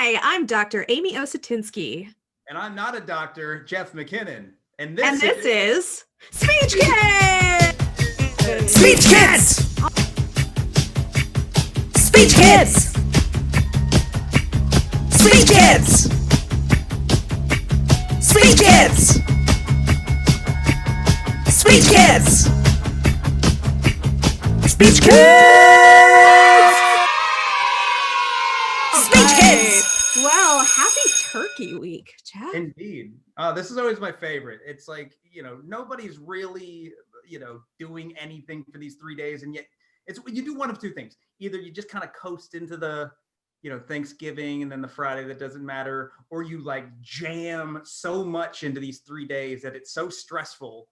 Hi, I'm Dr. Amy Osetinsky. And I'm not a doctor, Jeff McKinnon. And And this this is is Speech Kids! Speech Kids! Speech Kids! Speech Kids! Speech Kids! Speech Kids! Speech Kids! Speech Kids! Well, happy Turkey Week, Jeff. indeed. This is always my favorite. It's like, nobody's really, doing anything for these 3 days. And yet you do one of two things. Either you just kind of coast into the, Thanksgiving and then the Friday that doesn't matter, or you like jam so much into these 3 days that it's so stressful.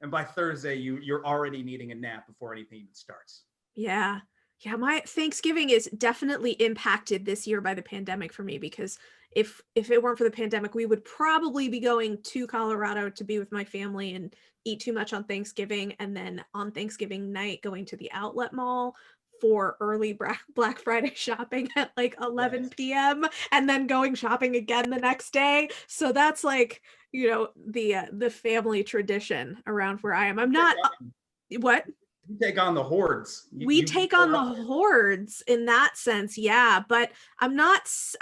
And by Thursday, you're already needing a nap before anything even starts. Yeah. Yeah, my Thanksgiving is definitely impacted this year by the pandemic for me because if it weren't for the pandemic, we would probably be going to Colorado to be with my family and eat too much on Thanksgiving, and then on Thanksgiving night going to the outlet mall for early Black Friday shopping at like 11 p.m. and then going shopping again the next day. So that's like, the family tradition around where I am. I'm not what? You take on the hordes. We take on the hordes in that sense, yeah, but I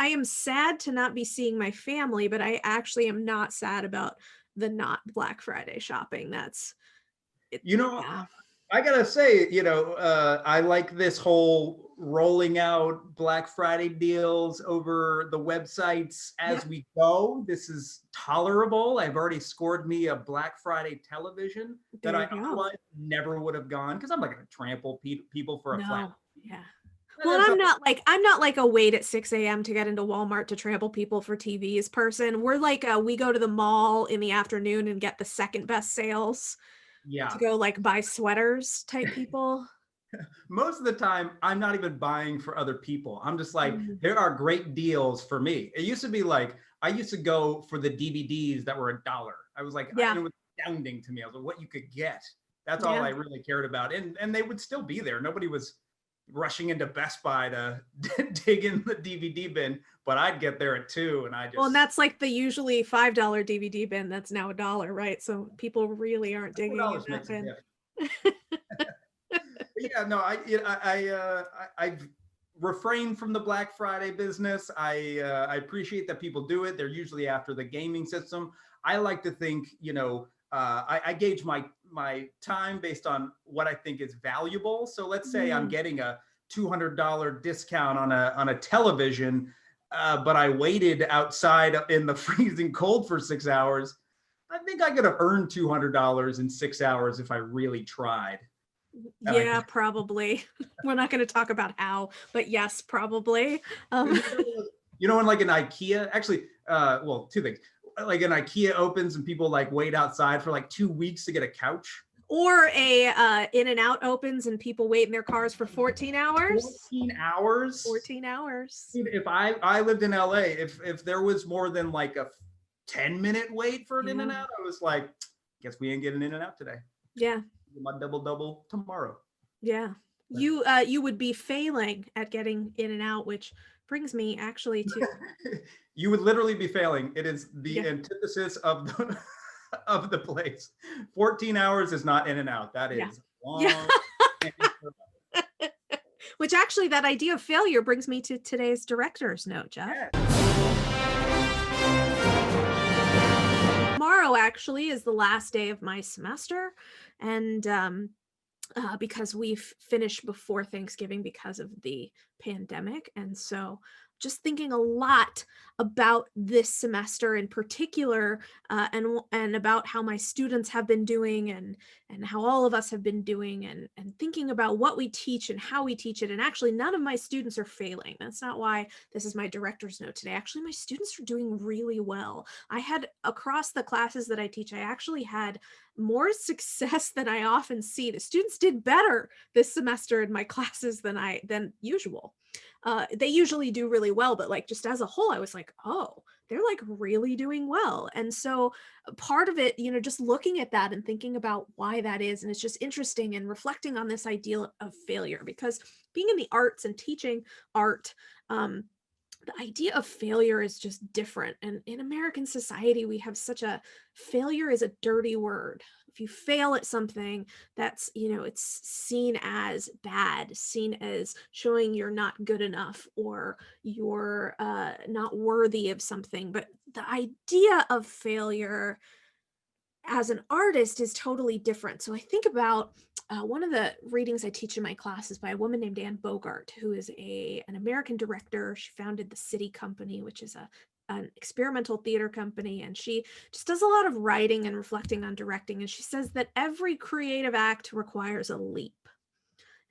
am sad to not be seeing my family, but I actually am not sad about the not Black Friday shopping. That's it. Yeah. I gotta say, I like this whole rolling out Black Friday deals over the websites as we go. This is tolerable. I've already scored me a Black Friday television that I otherwise never would have gone because I'm not going to trample people for a flat. Yeah. Well, I'm not like a wait at 6 a.m. to get into Walmart to trample people for TVs person. We're like we go to the mall in the afternoon and get the second best sales. Yeah. To go like buy sweaters type people. Most of the time, I'm not even buying for other people. I'm just like, there are great deals for me. It used to be like, I used to go for the DVDs that were $1. I was like, it was astounding to me. I was like, what you could get. That's all I really cared about. And they would still be there. Nobody was rushing into Best Buy to dig in the DVD bin, but I'd get there at 2 and Well, and that's like the usually $5 DVD bin that's now $1, right? So people really aren't digging in that bin. Yeah, no, I've refrained from the Black Friday business. I appreciate that people do it. They're usually after the gaming system. I like to think, I gauge my time based on what I think is valuable. So let's say I'm getting a $200 discount on a television, but I waited outside in the freezing cold for 6 hours. I think I could have earned $200 in 6 hours if I really tried. Yeah, probably. We're not going to talk about how, but yes, probably. In like an IKEA, actually, well, two things. Like an IKEA opens and people like wait outside for like 2 weeks to get a couch. Or a In-N-Out opens and people wait in their cars for 14 hours. 14 hours? 14 hours. Dude, if I lived in LA, if there was more than like a 10-minute wait for an In-N-Out, I was like, guess we ain't getting In-N-Out today. Yeah. My double tomorrow. Yeah. You would be failing at getting In-N-Out, which brings me actually to you would literally be failing. It is the antithesis of the place. 14 hours is not In-N-Out. That is long. Which actually, that idea of failure brings me to today's director's note, Jeff. Tomorrow actually is the last day of my semester, and because we've finished before Thanksgiving because of the pandemic, and so just thinking a lot about this semester in particular, and about how my students have been doing and how all of us have been doing, and thinking about what we teach and how we teach it. And actually, none of my students are failing. That's not why this is my director's note today. Actually, my students are doing really well. I had, across the classes that I teach, I actually had more success than I often see. The students did better this semester in my classes than usual. They usually do really well, but like just as a whole, I was like, oh, they're like really doing well. And so part of it, just looking at that and thinking about why that is, and it's just interesting and reflecting on this idea of failure, because being in the arts and teaching art, the idea of failure is just different. And in American society, we have such a failure is a dirty word. If you fail at something, that's, it's seen as bad, seen as showing you're not good enough or you're not worthy of something. But the idea of failure as an artist is totally different. So I think about one of the readings I teach in my class is by a woman named Anne Bogart, who is an American director. She founded the City Company, which is an experimental theater company, and she just does a lot of writing and reflecting on directing. And she says that every creative act requires a leap.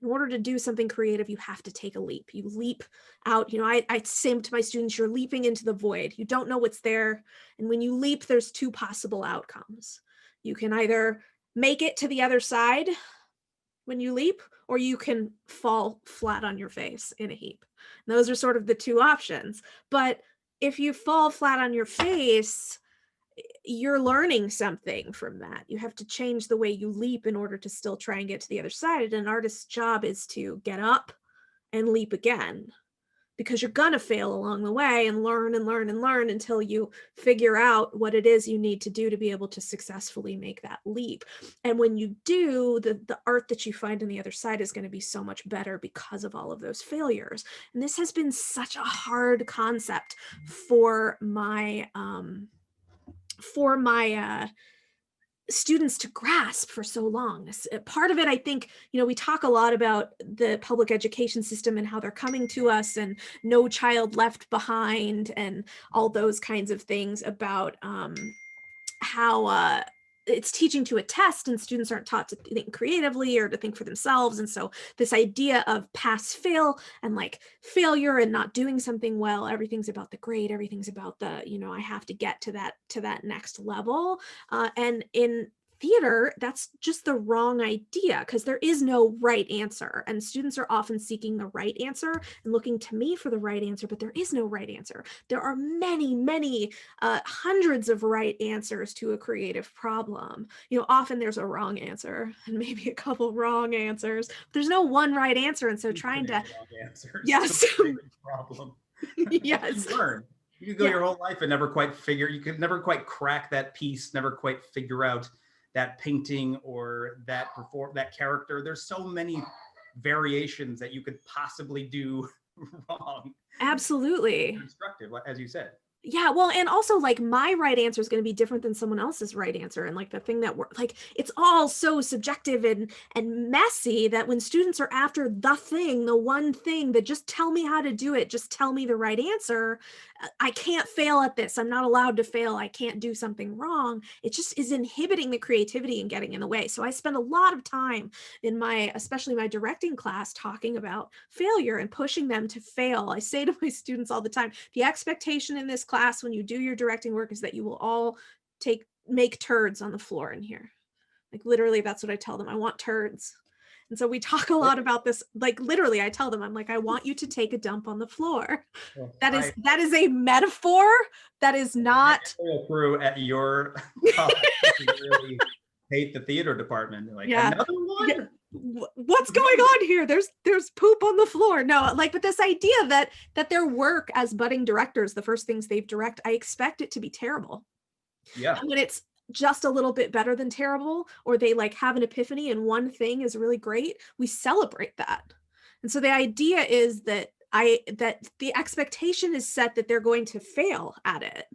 In order to do something creative, you have to take a leap. You leap out. I say to my students, you're leaping into the void. You don't know what's there. And when you leap, there's two possible outcomes. You can either make it to the other side when you leap, or you can fall flat on your face in a heap. And those are sort of the two options. But if you fall flat on your face, you're learning something from that. You have to change the way you leap in order to still try and get to the other side. And an artist's job is to get up and leap again, because you're gonna fail along the way and learn and learn and learn until you figure out what it is you need to do to be able to successfully make that leap. And when you do, the art that you find on the other side is going to be so much better because of all of those failures. And this has been such a hard concept for my students to grasp for so long. Part of it, I think, we talk a lot about the public education system and how they're coming to us and No Child Left Behind and all those kinds of things about how it's teaching to a test and students aren't taught to think creatively or to think for themselves. And so this idea of pass fail and like failure and not doing something well, everything's about the grade, everything's about the, I have to get to that next level. And in theater, that's just the wrong idea, because there is no right answer, and students are often seeking the right answer and looking to me for the right answer, but there is no right answer. There are many hundreds of right answers to a creative problem. Often there's a wrong answer and maybe a couple wrong answers. There's no one right answer, and so trying to wrong answers. Yes. Problem. Yes. You learn. You could go your whole life and never quite you could never quite crack that piece, never quite figure out that painting or that character. There's so many variations that you could possibly do wrong. Absolutely. Constructive, as you said. Yeah, well, and also like my right answer is going to be different than someone else's right answer, and like the thing that we're like, it's all so subjective and messy that when students are after the one thing that just tell me how to do it, just tell me the right answer, I can't fail at this, I'm not allowed to fail, I can't do something wrong. It just is inhibiting the creativity and getting in the way. So I spend a lot of time in especially my directing class, talking about failure and pushing them to fail. I say to my students all the time, the expectation in this class when you do your directing work is that you will all make turds on the floor in here. Like literally, that's what I tell them. I want turds. And so we talk a lot about this. Like literally, I tell them, I'm like, I want you to take a dump on the floor. Well, that is a metaphor. That is not through at your college. You really hate the theater department. Like, another one. Yeah. What's going on here? There's poop on the floor. No, but this idea that their work as budding directors, the first things they've direct, I expect it to be terrible. Yeah. And when it's just a little bit better than terrible, or they like have an epiphany and one thing is really great, we celebrate that. And so the idea is that the expectation is set that they're going to fail at it.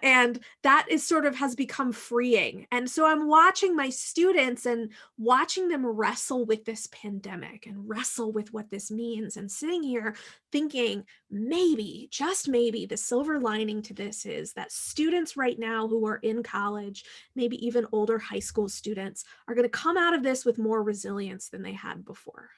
And that is sort of has become freeing. And so I'm watching my students and watching them wrestle with this pandemic and wrestle with what this means, and sitting here thinking, maybe, just maybe, the silver lining to this is that students right now who are in college, maybe even older high school students, are going to come out of this with more resilience than they had before.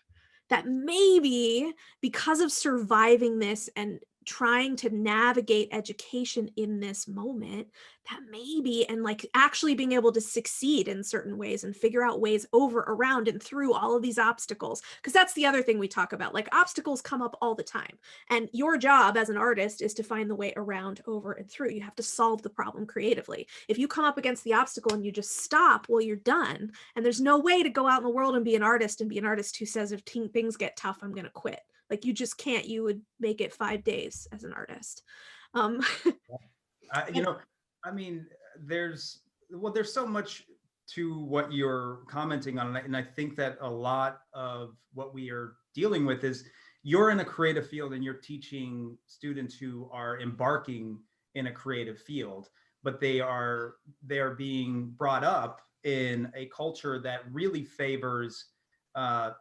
That maybe because of surviving this and trying to navigate education in this moment, that maybe, and like actually being able to succeed in certain ways and figure out ways over, around, and through all of these obstacles. Because that's the other thing we talk about, like obstacles come up all the time. And your job as an artist is to find the way around, over, and through. You have to solve the problem creatively. If you come up against the obstacle and you just stop, well, you're done. And there's no way to go out in the world and be an artist who says, if things get tough, I'm going to quit. Like you just can't. You would make it 5 days as an artist. Um, You and know, I mean, there's so much to what you're commenting on, and I think that a lot of what we are dealing with is you're in a creative field and you're teaching students who are embarking in a creative field, but they are being brought up in a culture that really favors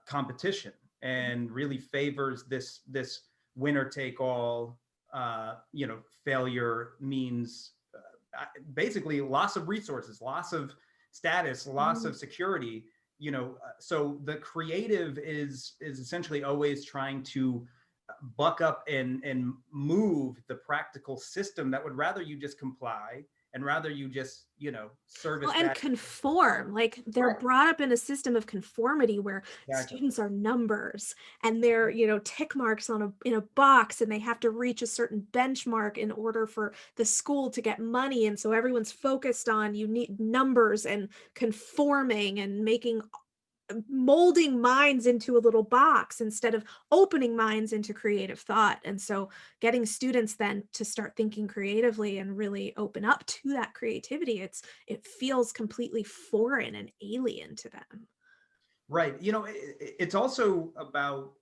competition and really favors this winner take all. Failure means basically loss of resources, loss of status, loss Mhm. of security. So the creative is essentially always trying to buck up and move the practical system that would rather you just comply and rather you just Well, service and that. conform. Like they're Right. brought up in a system of conformity where Exactly. students are numbers and they're, tick marks on a in a box, and they have to reach a certain benchmark in order for the school to get money. And so everyone's focused on you need numbers and conforming and making molding minds into a little box instead of opening minds into creative thought. And so getting students then to start thinking creatively and really open up to that creativity, it feels completely foreign and alien to them. Right. It's also about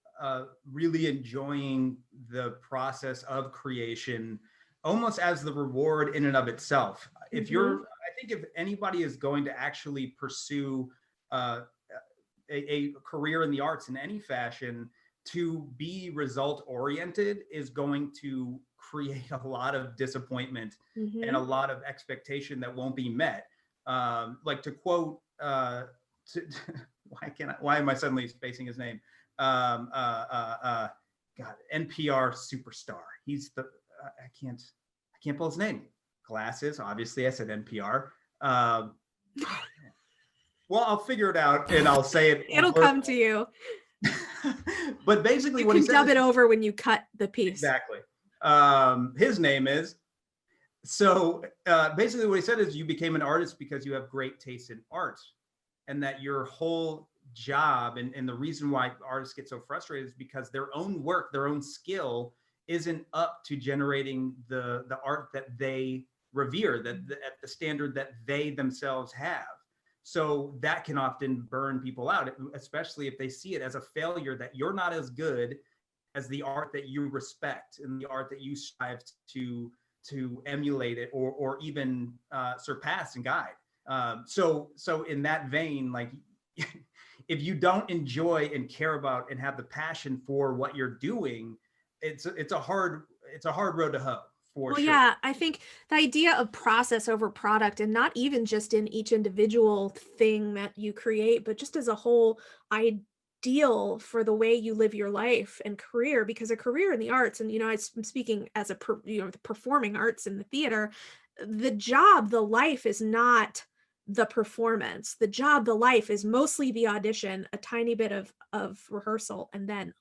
really enjoying the process of creation almost as the reward in and of itself. Mhm. I think if anybody is going to actually pursue uh, a career in the arts in any fashion, to be result oriented is going to create a lot of disappointment and a Mhm. lot of expectation that won't be met. Like to quote, to, why am I suddenly spacing his name? Um, uh, uh, uh, God, NPR superstar. He's the, I can't pull his name. Glasses, obviously, I said NPR. Um, well, I'll figure it out and I'll say it It'll come to you. but basically You what he can said dub is it over when you cut the piece. exactly. His name is basically what he said is you became an artist because you have great taste in art, and that your whole job and the reason why artists get so frustrated is because their own work, their own skill isn't up to generating the art that they revere, at the standard that they themselves have. So that can often burn people out, especially if they see it as a failure, that you're not as good as the art that you respect and the art that you strive to emulate it or even surpass and guide. So in that vein, like if you don't enjoy and care about and have the passion for what you're doing, it's a hard road to hoe for Well, sure. yeah, I think the idea of process over product, and not even just in each individual thing that you create, but just as a whole ideal for the way you live your life and career, because a career in the arts, and I'm speaking as the performing arts in the theater, the job, the life is not the performance. The job, the life is mostly the audition, a tiny bit of rehearsal, and then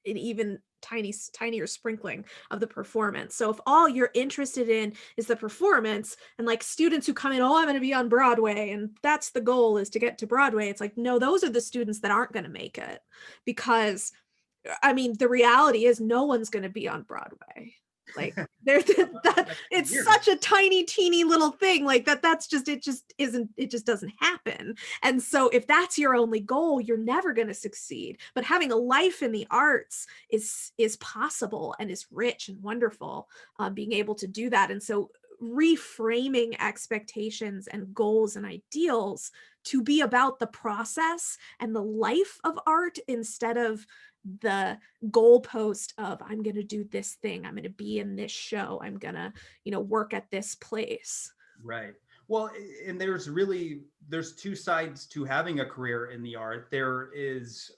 an even tinier sprinkling of the performance. So if all you're interested in is the performance, and like students who come in, oh, I'm going to be on Broadway and that's the goal, is to get to Broadway, it's like, no, those are the students that aren't going to make it, because I mean, the reality is no one's going to be on Broadway. Like there that Next it's year. such a tiny teeny little thing, like that's just, it just doesn't happen. And so if that's your only goal, you're never going to succeed. But having a life in the arts is possible and is rich and wonderful, being able to do that. And so reframing expectations and goals and ideals to be about the process and the life of art, instead of the goalpost of I'm going to do this thing, I'm going to be in this show, I'm going to work at this place. Right. Well, and there's two sides to having a career in the art. There is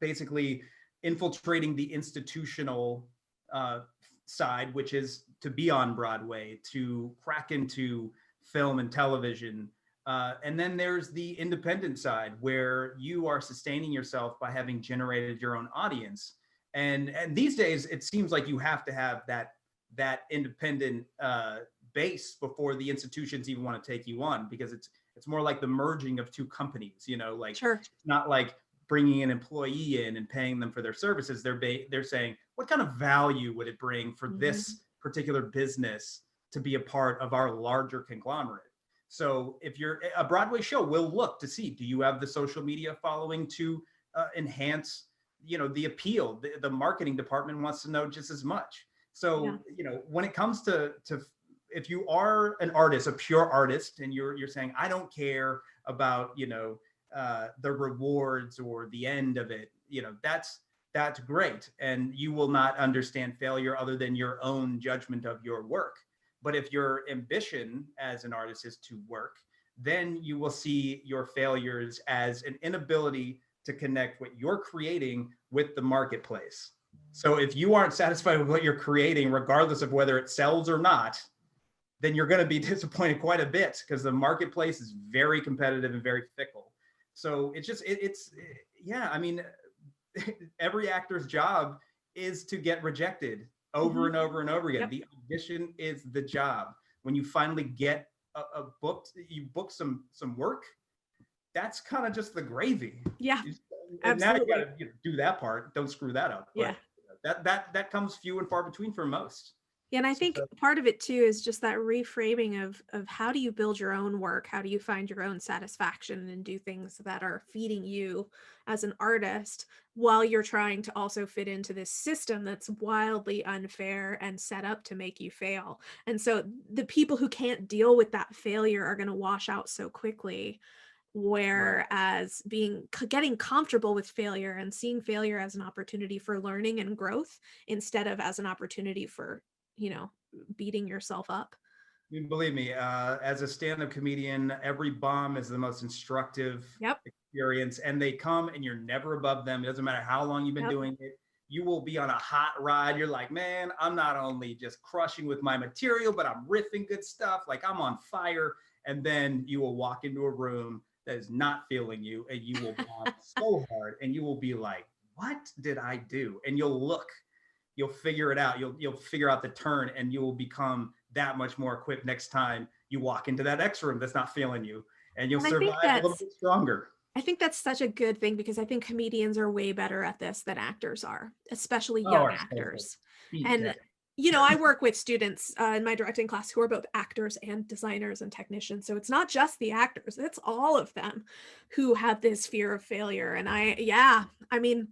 basically infiltrating the institutional uh, side, which is to be on Broadway, to crack into film and television. And then there's the independent side where you are sustaining yourself by having generated your own audience. And these days, it seems like you have to have that independent base before the institutions even want to take you on, because it's more like the merging of two companies, like Sure. it's not like bringing an employee in and paying them for their services, they're saying, what kind of value would it bring for this particular business to be a part of our larger conglomerate? So if you're a Broadway show, we'll look to see, do you have the social media following to enhance, the appeal? The marketing department wants to know just as much. So, when it comes to if you are an artist, a pure artist, and you're saying, I don't care about, the rewards or the end of it, that's great. And you will not understand failure other than your own judgment of your work. But if your ambition as an artist is to work, then you will see your failures as an inability to connect what you're creating with the marketplace. So if you aren't satisfied with what you're creating, regardless of whether it sells or not, then you're going to be disappointed quite a bit, because the marketplace is very competitive and very fickle. So I mean, every actor's job is to get rejected over and over and over again. Yep. The audition is the job. When you finally get you book some work, that's kind of just the gravy. Yeah, and now you got to do that part. Don't screw that up. Yeah, but that comes few and far between for most. Yeah, and I think part of it too is just that reframing of how do you build your own work? How do you find your own satisfaction and do things that are feeding you as an artist, while you're trying to also fit into this system that's wildly unfair and set up to make you fail. And so the people who can't deal with that failure are going to wash out so quickly. Whereas getting comfortable with failure and seeing failure as an opportunity for learning and growth instead of as an opportunity for beating yourself up. Believe me, as a stand-up comedian, every bomb is the most instructive experience, and they come and you're never above them. It doesn't matter how long you've been doing it. You will be on a hot ride. You're like, man, I'm not only just crushing with my material, but I'm riffing good stuff. Like, I'm on fire. And then you will walk into a room that is not feeling you, and you will bomb so hard, and you will be like, what did I do? And you'll figure it out. You'll figure out the turn, and you will become that much more equipped next time you walk into that X room that's not feeling you, and you'll survive a little bit stronger. I think that's such a good thing, because I think comedians are way better at this than actors are, especially young actors. And I work with students in my directing class who are both actors and designers and technicians. So it's not just the actors, it's all of them who have this fear of failure. And I mean,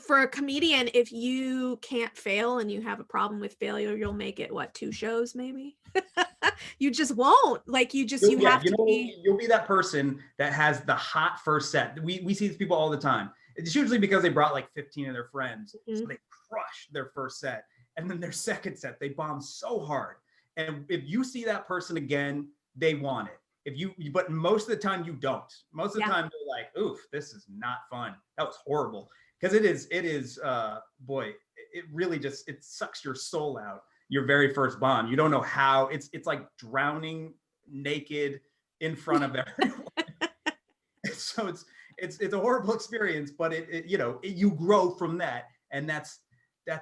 for a comedian, if you can't fail and you have a problem with failure, you'll make it 2 shows maybe. You just won't. You'll be that person that has the hot first set. We see these people all the time. It's usually because they brought like 15 of their friends, so they crush their first set, and then their second set they bomb so hard. And if you see that person again, they want it. But most of the time you don't. Most of the time they're like, oof, this is not fun. That was horrible. Because it is, boy, it really it sucks your soul out. Your very first bomb. You don't know how. It's like drowning naked in front of everyone. So it's a horrible experience, but you grow from that, and that's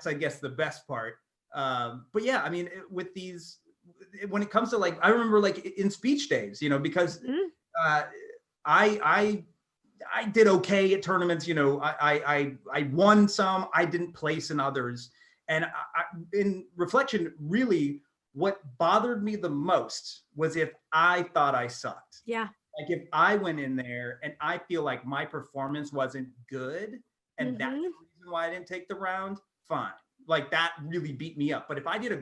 I guess the best part. But yeah, I mean, with these, when it comes to I remember in speech days, because I did okay at tournaments. I won some, I didn't place in others. And in reflection, really what bothered me the most was if I thought I sucked. Yeah. Like if I went in there and I feel like my performance wasn't good, and that's the reason why I didn't take the round, fine. Like that really beat me up. But if I did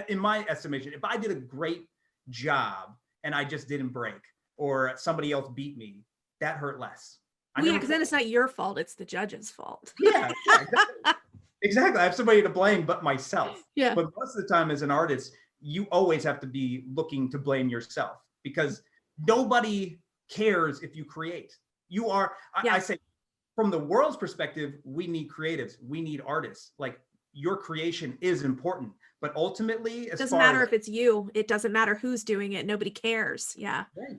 in my estimation, if I did a great job and I just didn't break, or somebody else beat me, that hurt less. Because then it's not your fault, it's the judge's fault. Yeah, exactly. Exactly. I have somebody to blame but myself. Yeah. But most of the time as an artist, you always have to be looking to blame yourself, because nobody cares if you create. You are, I say, from the world's perspective, we need creatives, we need artists. Like, your creation is important, but ultimately, it doesn't matter if it's you. It doesn't matter who's doing it. Nobody cares. Yeah. Right.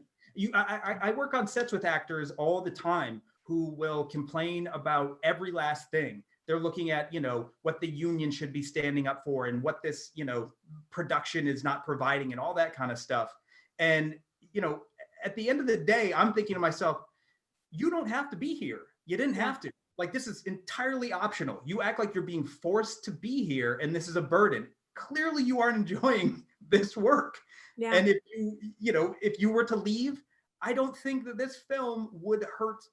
I work on sets with actors all the time who will complain about every last thing. They're looking at, what the union should be standing up for, and what this, production is not providing, and all that kind of stuff. And, at the end of the day, I'm thinking to myself, you don't have to be here. You didn't have to. Like, this is entirely optional. You act like you're being forced to be here and this is a burden. Clearly you aren't enjoying this work. Yeah. And if if you were to leave, I don't think that this film would hurt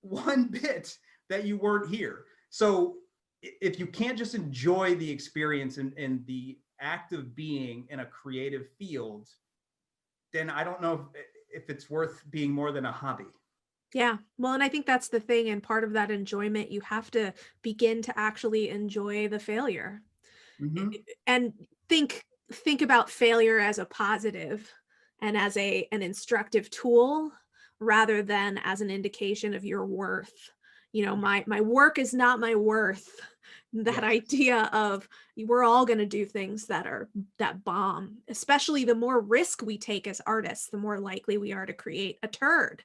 one bit that you weren't here. So if you can't just enjoy the experience and the act of being in a creative field, then I don't know if it's worth being more than a hobby. Yeah. Well, and I think that's the thing. And part of that enjoyment, you have to begin to actually enjoy the failure Mhm. and think about failure as a positive and as an instructive tool rather than as an indication of your worth. My work is not my worth. That Yes. idea of we're all going to do things that bomb, especially the more risk we take as artists, the more likely we are to create a turd.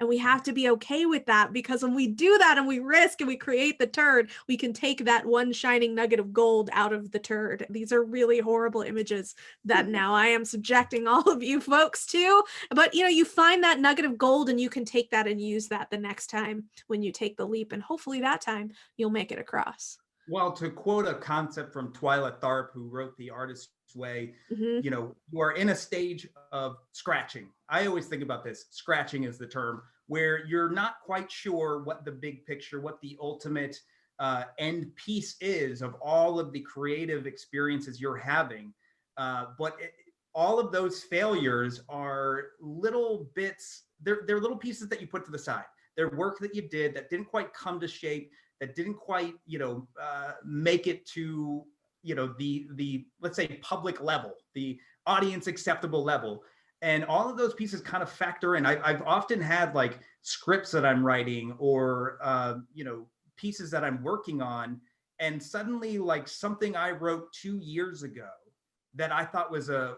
And we have to be okay with that, because when we do that and we risk and we create the turd, we can take that one shining nugget of gold out of the turd. These are really horrible images that now I am subjecting all of you folks to. But you find that nugget of gold and you can take that and use that the next time when you take the leap. And hopefully that time you'll make it across. Well, to quote a concept from Twyla Tharp, who wrote The Artist's Way, Mhm. you are in a stage of scratching. I always think about this. Scratching is the term, where you're not quite sure what the big picture, what the ultimate end piece is of all of the creative experiences you're having. But all of those failures are little bits, they're little pieces that you put to the side. They're work that you did that didn't quite come to shape, that didn't quite make it to the let's say public level, the audience acceptable level. And all of those pieces kind of factor in. I've often had like scripts that I'm writing or pieces that I'm working on, and suddenly like something I wrote 2 years ago that I thought was a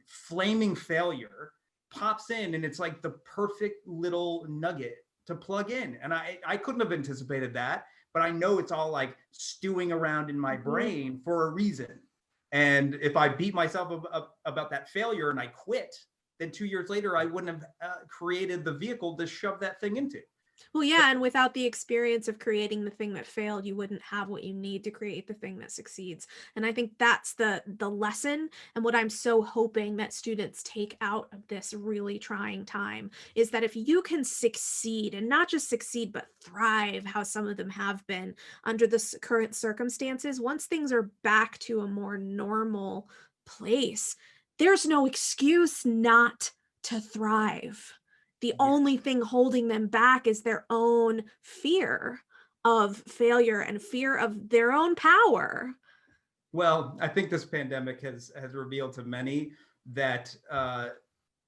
flaming failure pops in, and it's like the perfect little nugget to plug in. And I couldn't have anticipated that, but I know it's all like stewing around in my Mhm. brain for a reason. And if I beat myself about that failure and I quit, then 2 years later, I wouldn't have created the vehicle to shove that thing into. Well, yeah, and without the experience of creating the thing that failed, you wouldn't have what you need to create the thing that succeeds. And I think that's the lesson, and what I'm so hoping that students take out of this really trying time is that if you can succeed, and not just succeed but thrive, how some of them have been under the current circumstances, once things are back to a more normal place, there's no excuse not to thrive. The Yes. only thing holding them back is their own fear of failure and fear of their own power. Well, I think this pandemic has revealed to many that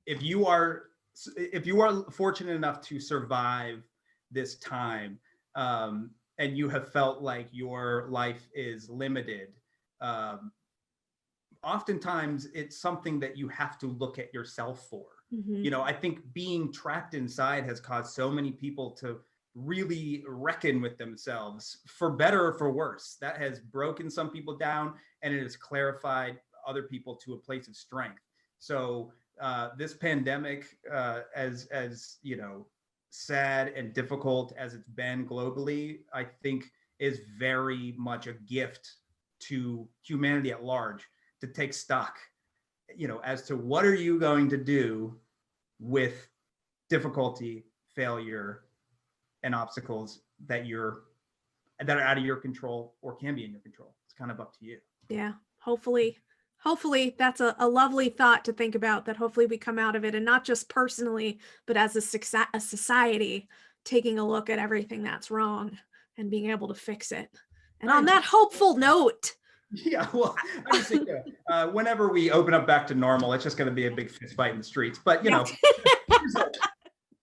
if you are if you are fortunate enough to survive this time, and you have felt like your life is limited, um, oftentimes it's something that you have to look at yourself for. Mhm. I think being trapped inside has caused so many people to really reckon with themselves, for better or for worse. That has broken some people down, and it has clarified other people to a place of strength. So this pandemic, as sad and difficult as it's been globally, I think is very much a gift to humanity at large, to take stock, as to what are you going to do with difficulty, failure, and obstacles that are out of your control or can be in your control. It's kind of up to you. Yeah, hopefully that's a lovely thought to think about, that hopefully we come out of it, and not just personally, but as a society, taking a look at everything that's wrong and being able to fix it. And on I, that hopeful note, yeah, well, I just think whenever we open up back to normal, it's just going to be a big fist fight in the streets. But yes.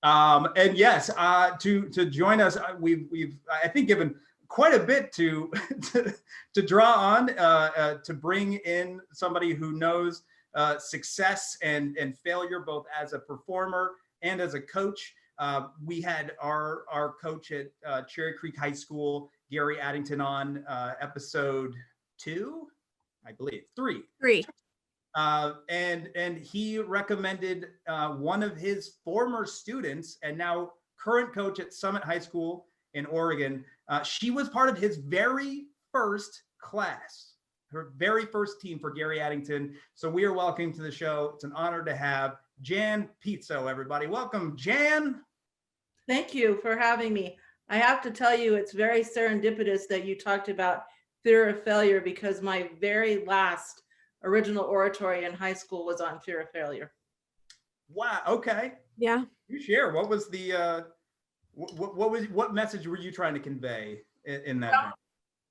and yes, to join us, we've I think given quite a bit to to draw on, to bring in somebody who knows success and failure both as a performer and as a coach. We had our coach at Cherry Creek High School, Gary Addington, on episode 2, I believe 3. 3. And he recommended one of his former students and now current coach at Summit High School in Oregon. She was part of his very first class, her very first team for Gary Addington. So we are welcoming to the show. It's an honor to have Jan Pizzo, everybody. Welcome, Jan. Thank you for having me. I have to tell you, it's very serendipitous that you talked about fear of failure, because my very last original oratory in high school was on fear of failure. Wow. Okay. Yeah. You share. What was the what message were you trying to convey in that? Well,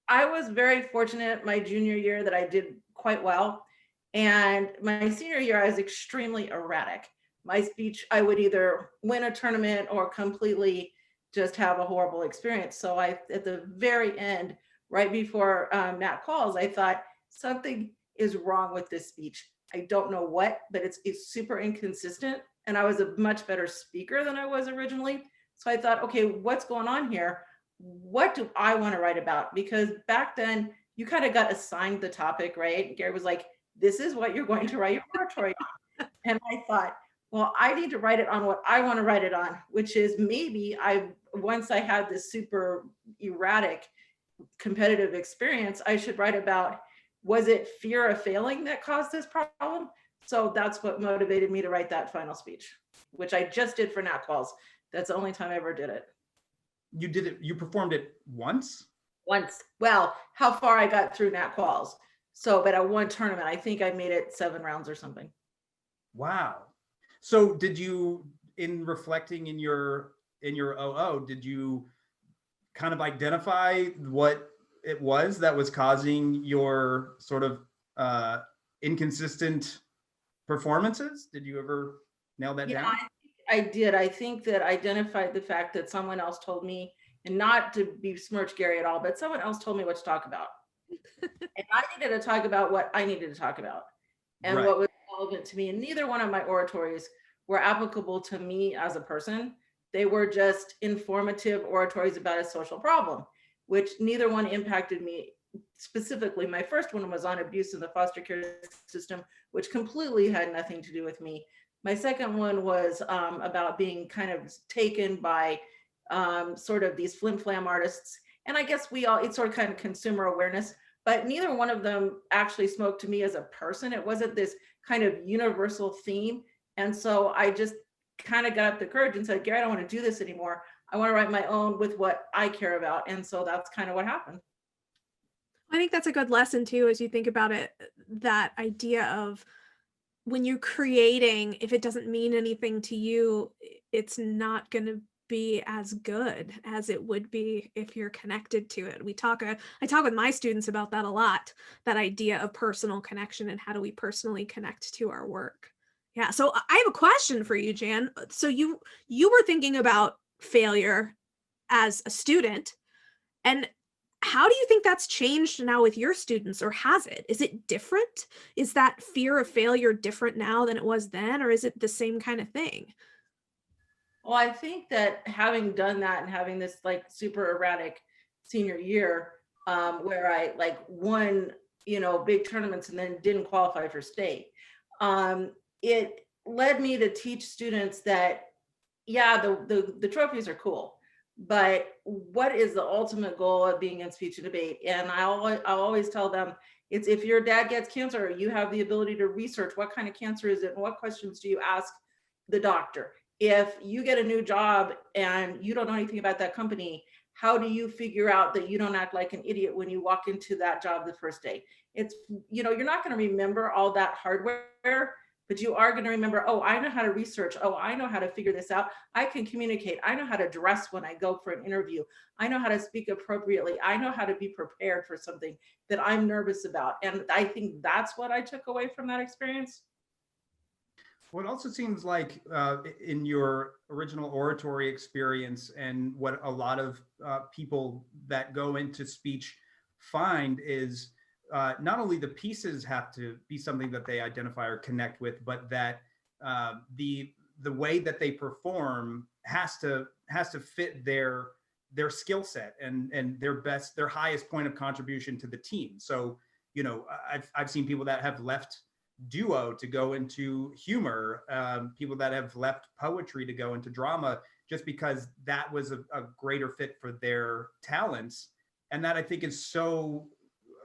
I was very fortunate my junior year that I did quite well. And my senior year, I was extremely erratic. My speech, I would either win a tournament or completely just have a horrible experience. So at the very end, right before Nat calls, I thought something is wrong with this speech. I don't know what, but it's super inconsistent. And I was a much better speaker than I was originally. So I thought, okay, what's going on here? What do I want to write about? Because back then you kind of got assigned the topic, right? Gary was like, this is what you're going to write your oratory on. And I thought, well, I need to write it on what I want to write it on, which is maybe once I had this super erratic competitive experience, I should write about, was it fear of failing that caused this problem? So that's what motivated me to write that final speech, which I just did for Nat Qualls. That's the only time I ever did it. You did it, you performed it once? Once. Well, how far I got through Nat Qualls. So, but at one tournament, I think I made it 7 rounds or something. Wow. So did you, in reflecting in your OO, did you kind of identify what it was that was causing your sort of inconsistent performances? Did you ever nail that down? I did. I think that identified the fact that someone else told me, and not to besmirch Gary at all, but someone else told me what to talk about. And I needed to talk about what I needed to talk about and Right. what was relevant to me. And neither one of my oratories were applicable to me as a person. They were just informative oratories about a social problem, which neither one impacted me specifically. My first one was on abuse in the foster care system, which completely had nothing to do with me. My second one was about being kind of taken by sort of these flim flam artists. And I guess it's sort of kind of consumer awareness, but neither one of them actually spoke to me as a person. It wasn't this kind of universal theme. And so I just kind of got up the courage and said, Gary, I don't want to do this anymore. I want to write my own with what I care about. And so that's kind of what happened. I think that's a good lesson too, as you think about it, that idea of when you're creating, if it doesn't mean anything to you, it's not going to be as good as it would be if you're connected to it. I talk with my students about that a lot, that idea of personal connection and how do we personally connect to our work. Yeah. So I have a question for you, Jan. So you were thinking about failure as a student, and how do you think that's changed now with your students, or has it? Is it different? Is that fear of failure different now than it was then, or is it the same kind of thing? Well, I think that having done that and having this like super erratic senior year, where I like won, big tournaments and then didn't qualify for state, it led me to teach students that, yeah, the trophies are cool, but what is the ultimate goal of being in speech and debate? And I'll always tell them, it's if your dad gets cancer, you have the ability to research what kind of cancer is it and what questions do you ask the doctor. If you get a new job and you don't know anything about that company, how do you figure out that you don't act like an idiot when you walk into that job the first day? It's, you're not going to remember all that hardware, but you are going to remember, oh, I know how to research. Oh, I know how to figure this out. I can communicate. I know how to dress when I go for an interview. I know how to speak appropriately. I know how to be prepared for something that I'm nervous about. And I think that's what I took away from that experience. Well, it also seems like in your original oratory experience, and what a lot of people that go into speech find is not only the pieces have to be something that they identify or connect with, but that the way that they perform has to fit their skill set and their highest point of contribution to the team. So, I've seen people that have left duo to go into humor, people that have left poetry to go into drama, just because that was a greater fit for their talents. And that I think is so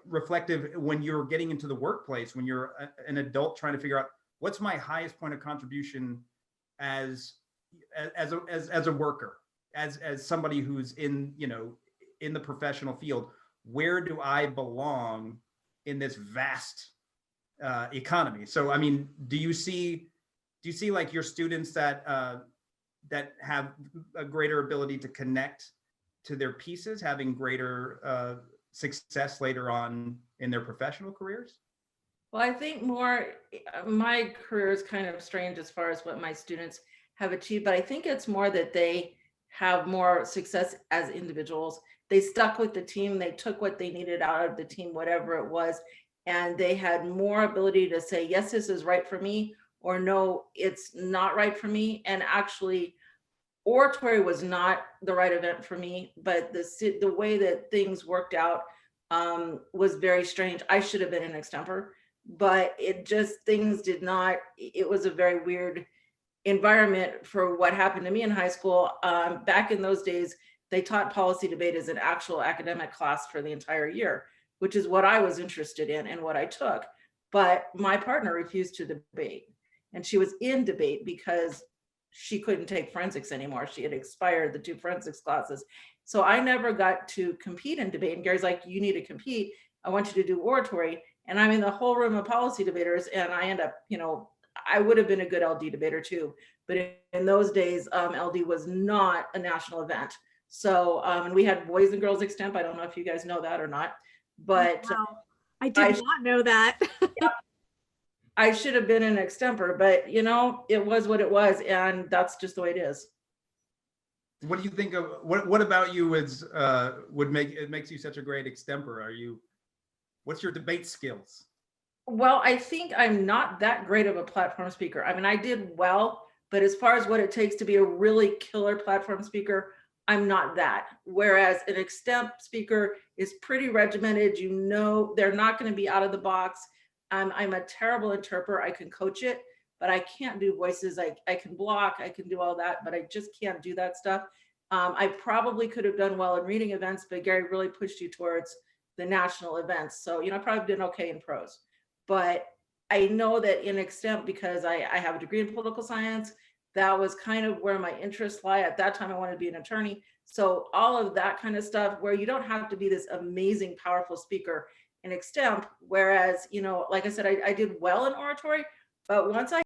reflective when you're getting into the workplace, when you're an adult trying to figure out what's my highest point of contribution as a worker, as somebody who's in, you know, in the professional field. Where do I belong in this vast economy? So, I mean, do you see like your students that have a greater ability to connect to their pieces, having greater success later on in their professional careers? Well, I think more, my career is kind of strange as far as what my students have achieved, but I think it's more that they have more success as individuals. They stuck with the team, they took what they needed out of the team, whatever it was, and they had more ability to say, yes, this is right for me, or no, it's not right for me. And actually, oratory was not the right event for me, but the way that things worked out was very strange. I should have been in extemporary, but it just, things did not, it was a very weird environment for what happened to me in high school. Back in those days, they taught policy debate as an actual academic class for the entire year, which is what I was interested in and what I took. But my partner refused to debate, and she was in debate because she couldn't take forensics anymore. She had expired the 2 forensics classes. So I never got to compete in debate. And Gary's like, you need to compete. I want you to do oratory. And I'm in the whole room of policy debaters. And I end up, you know, I would have been a good LD debater too. But in those days, LD was not a national event. So, and we had boys and girls extemp. I don't know if you guys know that or not, but Wow. I did not know that. I should have been an extemporary, but you know, it was what it was, and that's just the way it is. What do you think of what about you is makes you such a great extemporary? What's your debate skills? Well, I think I'm not that great of a platform speaker. I mean, I did well, but as far as what it takes to be a really killer platform speaker, I'm not that. Whereas an extemp speaker is pretty regimented. You know, they're not going to be out of the box. I'm a terrible interpreter. I can coach it, but I can't do voices. I can block, I can do all that, but I just can't do that stuff. I probably could have done well in reading events, but Gary really pushed you towards the national events. So, you know, I probably did okay in prose. But I know that in extemp, because I have a degree in political science, that was kind of where my interests lie. At that time, I wanted to be an attorney. So all of that kind of stuff, where you don't have to be this amazing, powerful speaker in extemp. Whereas, you know, like I said, I did well in oratory, but once I